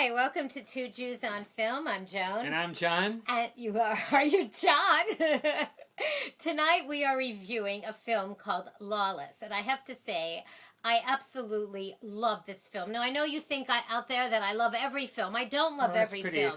Hi, welcome to Two Jews on Film. I'm Joan. And I'm John. And you are you John? Tonight we are reviewing a film called Lawless. And I have to say, I absolutely love this film. Now, I know you think out there that I love every film. I don't love every film.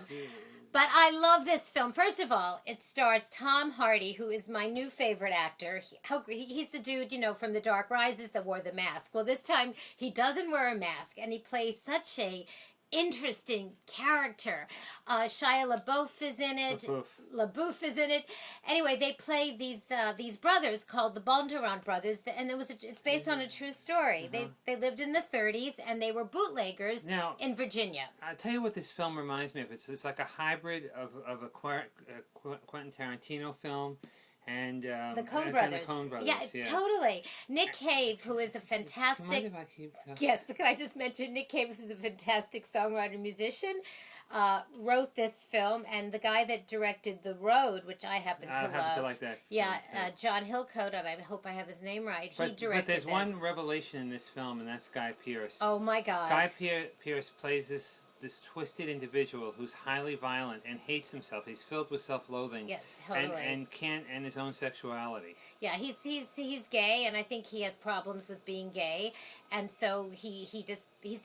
But I love this film. First of all, it stars Tom Hardy, who is my new favorite actor. He's the dude, from The Dark Rises that wore the mask. Well, this time he doesn't wear a mask, and he plays such a interesting character. Shia LaBeouf is in it. LaBeouf is in it. Anyway, they play these brothers called the Bondurant Brothers, and it's based on a true story. They lived in the 30s, and they were bootleggers in Virginia. I'll tell you what this film reminds me of. It's like a hybrid of a Quentin Tarantino film. And the Coen Brothers. Yeah, totally. Nick Cave, who is a fantastic... Do you mind if I keep talking? Yes, but can I just mention Nick Cave, who's a fantastic songwriter musician, wrote this film, and the guy that directed The Road, which I happen to love. I happen to like that. Yeah, John Hillcoat, and I hope I have his name right. He directed But there's this. one revelation in this film, and that's Guy Pearce. Oh my God. Guy Pearce plays this twisted individual who's highly violent and hates himself. He's filled with self-loathing. Yeah, totally. And his own sexuality. Yeah, he's gay, and I think he has problems with being gay, and so he's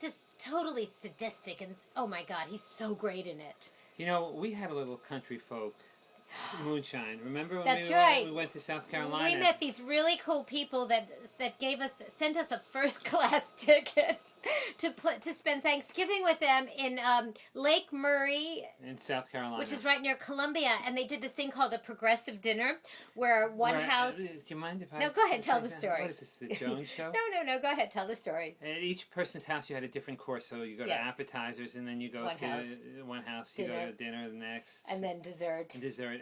just totally sadistic, and oh my God, he's so great in it. We had a little country folk. Moonshine. Remember when we went to South Carolina? We met these really cool people that sent us a first class ticket to spend Thanksgiving with them in Lake Murray in South Carolina, which is right near Columbia, and they did this thing called a progressive dinner where house. Do you mind if I? No, go ahead. Tell the story. What is this? The Joan show? No. Go ahead. Tell the story. At each person's house, you had a different course. So you go to appetizers, and then you go one house. You go to dinner the next, and then dessert.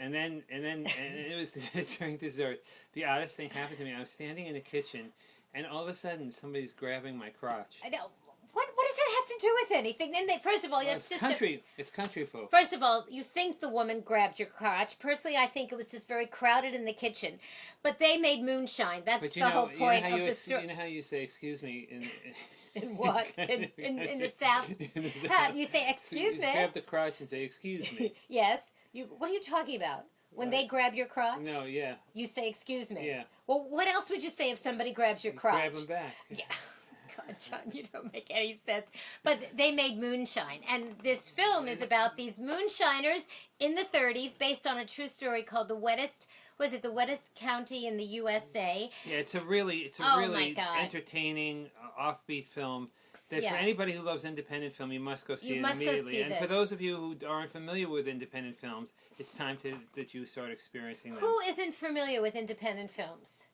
And then it was during dessert. The oddest thing happened to me. I was standing in the kitchen, and all of a sudden, somebody's grabbing my crotch. I know. What does that have to do with anything? Then first of all, it's just country. It's country folk. First of all, you think the woman grabbed your crotch. Personally, I think it was just very crowded in the kitchen. But they made moonshine. That's the whole point of the story. You know how you say "excuse me" in what? In the South? You say "excuse me." You grab the crotch and say "excuse me." Yes. What are you talking about? When they grab your crotch? No, yeah. You say "excuse me." Yeah. Well, what else would you say if somebody grabs your crotch? Grab them back. Yeah. God, John, you don't make any sense. But they made Moonshine. And this film is about these moonshiners in the 30s based on a true story called the Wettest County in the USA. Yeah, it's a really entertaining, offbeat film. For anybody who loves independent film, you must go see it immediately. And for those of you who aren't familiar with independent films, it's time that you start experiencing them. Who isn't familiar with independent films?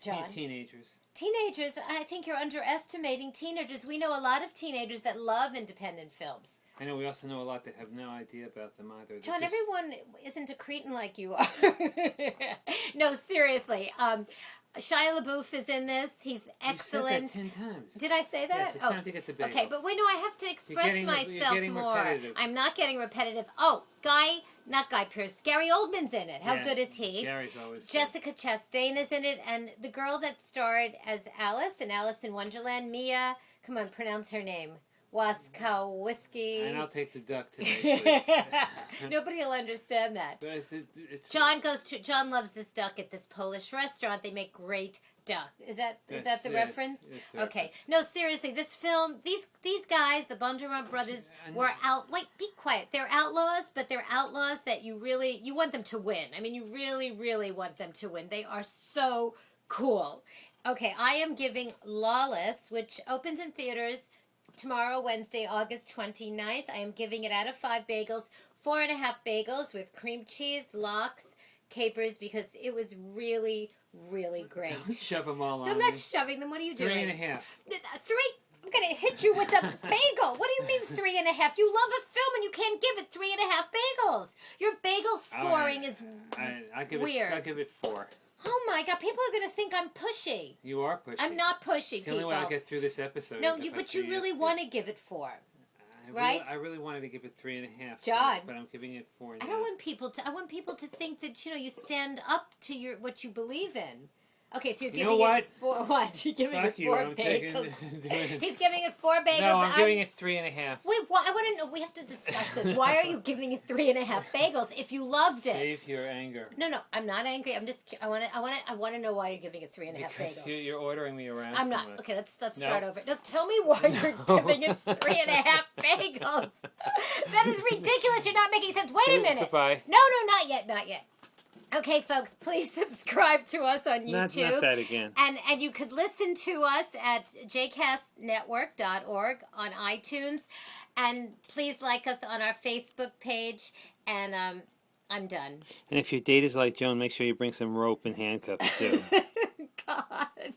John? Teenagers. Teenagers, I think you're underestimating teenagers. We know a lot of teenagers that love independent films. I know, we also know a lot that have no idea about them either. John, everyone isn't a cretin like you are. No, seriously. Shia LaBeouf is in this. He's excellent. You said that 10 times. Did I say that? Yes, it's time to get the bagels. Okay, but wait, no, I have to express myself more. Repetitive. I'm not getting repetitive. Oh, not Guy Pearce. Gary Oldman's in it. How good is he? Gary's always Jessica Chastain is in it, and the girl that starred as Alice in Alice in Wonderland, Mia, come on, pronounce her name. Wasikowka. And I'll take the duck today, please. Nobody will understand that. John loves this duck at this Polish restaurant. They make great duck. Is that the reference? Okay. No, seriously, this film, these guys, the Bondurant Brothers, were out. Wait, be quiet. They're outlaws, but they're outlaws that you want them to win. I mean, you really, really want them to win. They are so cool. Okay, I am giving Lawless, which opens in theaters tomorrow, Wednesday, August 29th. I am giving it out of 5 bagels, 4.5 bagels with cream cheese, lox, capers, because it was really, really great. Don't shove them all on. I'm not shoving them. What are you doing? 3.5. 3? I'm going to hit you with a bagel. What do you mean 3.5? You love a film and you can't give it 3.5 bagels. Your bagel scoring is weird. I'll give it 4. Oh my God! People are going to think I'm pushy. You are pushy. I'm not pushy, it's the only way I'll get through this episode. No, but you really want to give it 4, right? I really wanted to give it 3.5, John. But I'm giving it 4. I want people to think that you stand up to what you believe in. Okay, so you're giving it 4 what? You're giving it 4 bagels. He's giving it 4 bagels. No, I'm giving it 3.5. Wait, I want to know. We have to discuss this. Why are you giving it 3.5 bagels if you loved it? Save your anger. No, I'm not angry. I'm just. I want to know why you're giving it 3.5 bagels. Because you're ordering me around. I'm not. Okay, let's start over. No, tell me why you're giving it 3.5 bagels. That is ridiculous. You're not making sense. Wait a minute. Goodbye. No, not yet. Okay, folks, please subscribe to us on YouTube. Not that again. And you could listen to us at jcastnetwork.org on iTunes. And please like us on our Facebook page. And I'm done. And if your date is like Joan, make sure you bring some rope and handcuffs, too. God.